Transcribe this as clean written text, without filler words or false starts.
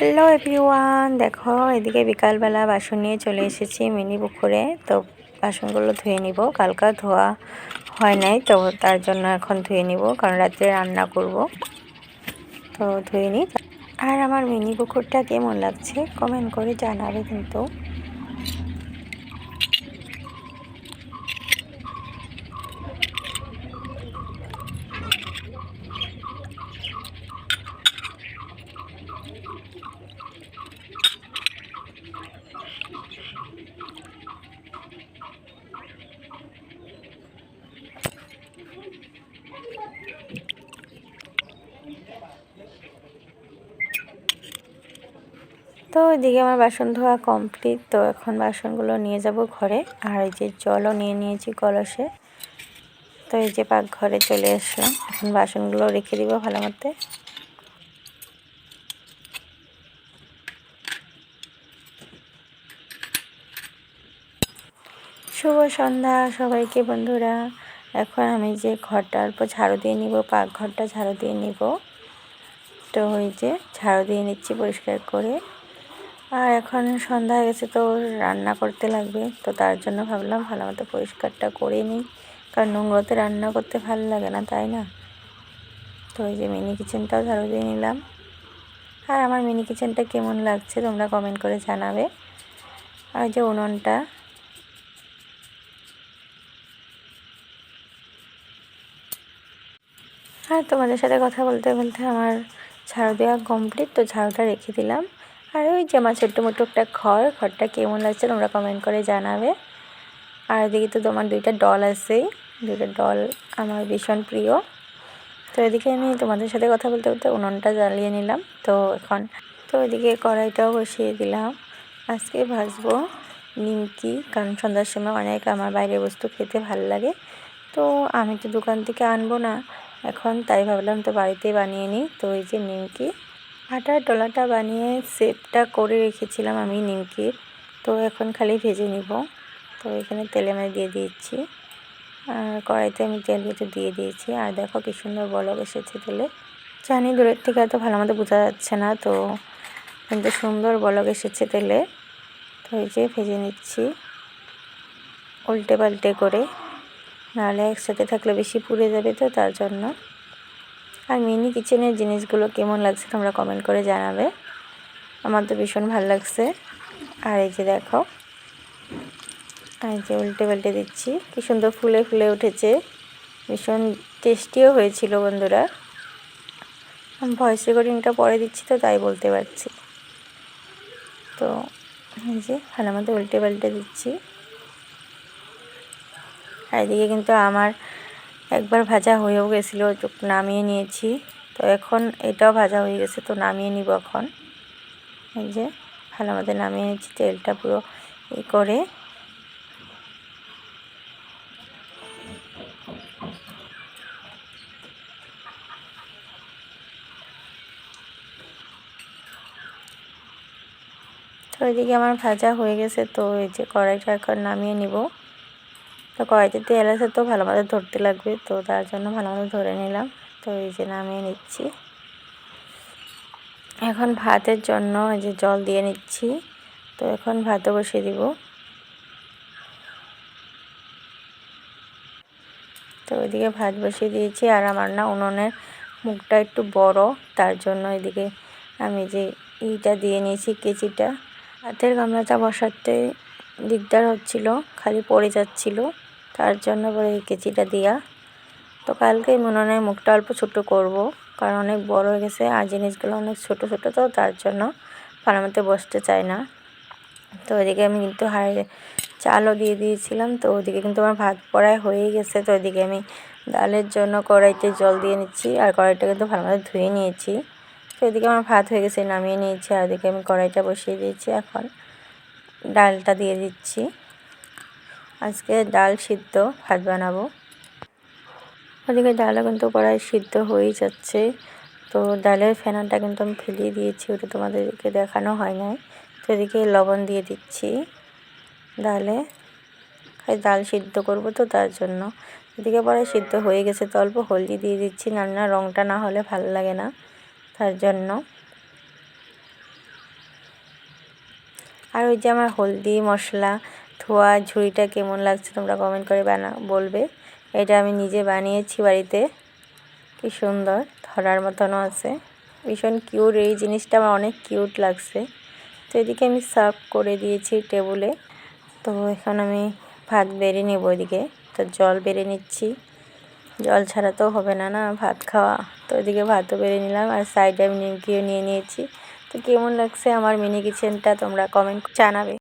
Hello everyone, দেখো এদিকে বিকালবেলা বাসন নিয়ে চলে এসেছি মিনি পুকুরে। তো বাসনগুলো ধুয়ে নিব, কালকা ধোয়া হয় নাই, তো তার জন্য এখন ধুয়ে নিব, কারণ রাত্রে রান্না করব। তো ধুয়ে নিই। আর আমার মিনি পুকুরটা কেমন লাগছে কমেন্ট করে জানাবে কিন্তু। তো এদিকে আমার বাসন ধোয়া কমপ্লিট। তো এখন বাসনগুলো নিয়ে যাব ঘরে। আর এই যে জলও নিয়ে নিয়েছি কলসে। তো এই যে পাকঘরে চলে আসলাম, এখন বাসনগুলো রেখে দিব ভালো মতো। শুভ সন্ধ্যা সবাইকে বন্ধুরা। এখন আমি যে ঘরটা অল্প ঝাড়ু দিয়ে নিব, পাকঘরটা ঝাড়ু দিয়ে নিব। তো ওই যে ঝাড়ু দিয়ে নিচ্ছি পরিষ্কার করে। আর এখন সন্ধ্যা হয়ে গেছে, তো রান্না করতে লাগবে। তো তার জন্য ভাবলাম ভালো মতো পরিষ্কারটা করে নিই, কারণ নোংরাতে রান্না করতে ভালো লাগে না, তাই না? তো ওই যে মিনি কিচেনটাও ঝাড়ু দিয়ে নিলাম। আর আমার মিনি কিচেনটা কেমন লাগছে তোমরা কমেন্ট করে জানাবে। আর যে উনুনটা, আর তোমাদের সাথে কথা বলতে বলতে আমার ঝাড়ু দেওয়া কমপ্লিট। তো ঝাড়ুটা রেখে দিলাম। আর ওই যে আমার ছোট্ট মোটো একটা ঘরটা কেমন লাগছে তোমরা কমেন্ট করে জানাবে। আর এদিকে তো তোমার দুইটা ডল আছে, দুইটা ডল আমার ভীষণ প্রিয়। তো এদিকে আমি তোমাদের সাথে কথা বলতে বলতে উনুনটা জ্বালিয়ে নিলাম। তো এখন তো এদিকে কড়াইটাও বসিয়ে দিলাম। আজকে ভাজবো নিমকি, কারণ সন্ধ্যার সময় অনেক আমার বাইরের বস্তু খেতে ভালো লাগে। তো আমি তো দোকান থেকে আনবো না এখন, তাই ভাবলাম তো বাড়িতে বানিয়ে নিই। তো এই যে নিমকি আটার ডলাটা বানিয়ে শেপটা করে রেখেছিলাম আমি নিমকির। তো এখন খালি ভেজে নিব। তো এখানে তেলে আমি দিয়ে দিচ্ছি, আর কড়াইতে আমি তেল কিছু দিয়ে দিয়েছি। আর দেখো কি সুন্দর বলক এসেছে তেলে। জানি দূরের থেকে এত ভালো মতো বোঝা যাচ্ছে না, তো কিন্তু সুন্দর বলক এসেছে তেলে। তো এই যে ভেজে নিচ্ছি উল্টে পাল্টে করে, নাহলে একসাথে থাকলে বেশি পুড়ে যাবে, তো তার জন্য। আর মিনি কিচেনের জিনিসগুলো কেমন লাগছে তোমরা কমেন্ট করে জানাবে। আমার তো ভীষণ ভালো লাগছে। আর এই যে দেখো, এই যে উল্টে পাল্টে দিচ্ছি, কি সুন্দর ফুলে ফুলে উঠেছে, ভীষণ টেস্টিও হয়েছিল বন্ধুরা। আমি ভয়েস রেকর্ডিংটা পরে দিচ্ছি, তো তাই বলতে পারছি। তো এই যে ভালো মতো উল্টে পাল্টে দিচ্ছি। আর এদিকে কিন্তু আমার একবার ভাজা হয়েও গেছিলো, নামিয়ে নিয়েছি। তো এখন এটাও ভাজা হয়ে গেছে, তো নামিয়ে নিব এখন। এই যে ভালো মতো নামিয়ে নিচ্ছি, তেলটা পুরো করে। তো এদিকে আমার ভাজা হয়ে গেছে। তো এই যে কড়াইটা এখন নামিয়ে নিব। তো কড়াইতে তেল আছে, তো ভালো মতো ধরতে লাগবে, তো তার জন্য ভালো মতো ধরে নিলাম। তো এই যে নামিয়ে নিচ্ছি। এখন ভাতের জন্য এই যে জল দিয়ে নিচ্ছি। তো এখন ভাতও বসিয়ে দিব। তো ওইদিকে ভাত বসিয়ে দিয়েছি। আর আমার না উনুনের মুখটা একটু বড়, তার জন্য এদিকে আমি যে ইটা দিয়ে নিয়েছি, কেচিটা। ভাতের গামলাটা বসাতে দিকদার হচ্ছিল, খালি পড়ে যাচ্ছিল, তার জন্য বলে এই কেচিটা দেওয়া। তো কালকে উনুনের মুখটা অল্প ছোটো করব, কারণ অনেক বড় হয়ে গেছে আর জিনিসগুলো অনেক ছোট ছোট, তো তার জন্য ভালো মতো বসতে চায় না। তো ওইদিকে আমি কিন্তু চালও দিয়ে দিয়েছিলাম। তো ওইদিকে কিন্তু আমার ভাত প্রায় হয়েই গেছে। তো ওইদিকে আমি ডালের জন্য কড়াইতে জল দিয়ে নিচ্ছি, আর কড়াইটা কিন্তু ভালো মতো ধুয়ে নিয়েছি। তো এদিকে আমার ভাত হয়ে গেছে, নামিয়ে নিয়েছি। আর ওদিকে আমি কড়াইটা বসিয়ে দিয়েছি, এখন ডালটা দিয়ে দিচ্ছি। আজকে ডাল সিদ্ধ ভাত বানাবো। ওদিকে ডালও কিন্তু প্রায় সিদ্ধ হয়েই যাচ্ছে। তো ডালের ফেনাটা কিন্তু আমি ফেলিয়ে দিয়েছি, ওটা তোমাদেরকে দেখানো হয় নাই। তো এদিকে লবণ দিয়ে দিচ্ছি ডালে, ডাল সিদ্ধ করব, তো তার জন্য। এদিকে প্রায় সিদ্ধ হয়ে গেছে, তো অল্প হলদি দিয়ে দিচ্ছি, না রঙটা না হলে ভালো লাগে না, তার জন্য। আর ওই যে আমার হলদি মশলা ধোয়া ঝুড়িটা কেমন লাগছে তোমরা কমেন্ট করে বলবে। এটা আমি নিজে বানিয়েছি বাড়িতে, কি সুন্দর, ধরার মতনও আছে, ভীষণ কিউট। এই জিনিসটা আমার অনেক কিউট লাগছে। তো এদিকে আমি সার্ভ করে দিয়েছি টেবিলে। তো এখন আমি ভাত বেড়ে নেব এদিকে। তো জল বেড়ে নিচ্ছি, জল ছাড়া তো হবে না না ভাত খাওয়া। তো এদিকে ভাতও বেড়ে নিলাম আর সাইডে আমি নিমকিও নিয়ে নিয়েছি। তো কেমন লাগছে আমার মিনি কিচেনটা তোমরা কমেন্ট জানাবে।